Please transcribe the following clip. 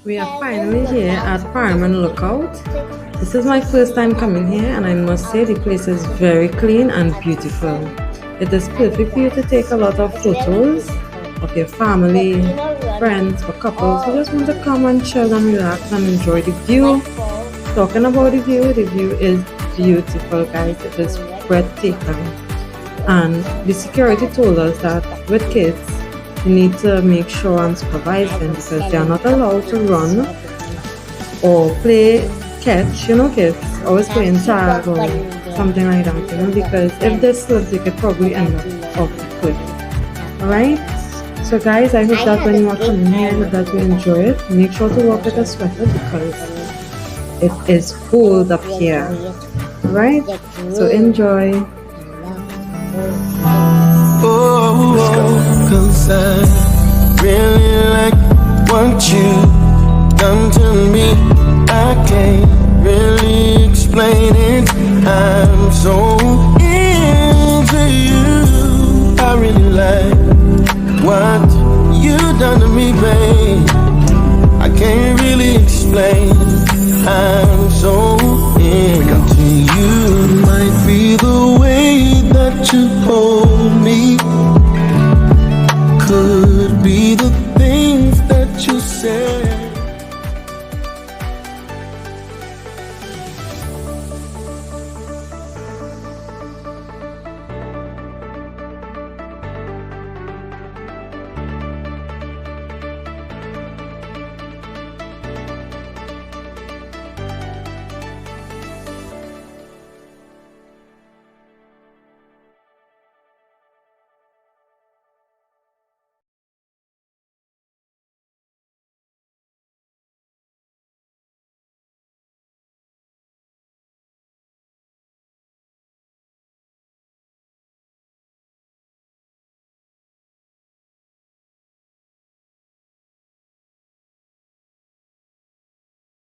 We are finally here at Paramin Look Out. This is my first time coming here, and I must say the place is very clean and beautiful. It is perfect for you to take a lot of photos of your family, friends, or couples who just want to come and chill and relax and enjoy the view. Talking about the view is beautiful, guys. It is breathtaking. And the security told us that with kids, you need to make sure and supervise them because they are not allowed to run or play catch, kids always playing tag or something like that, because if they slip, they could probably end up off the cliff. Alright? So guys, I hope that when you are coming here, that you enjoy it. Make sure to walk with a sweater because it is cold up here. Alright? So enjoy. Cause I really like what you done to me. I can't really explain it. I'm so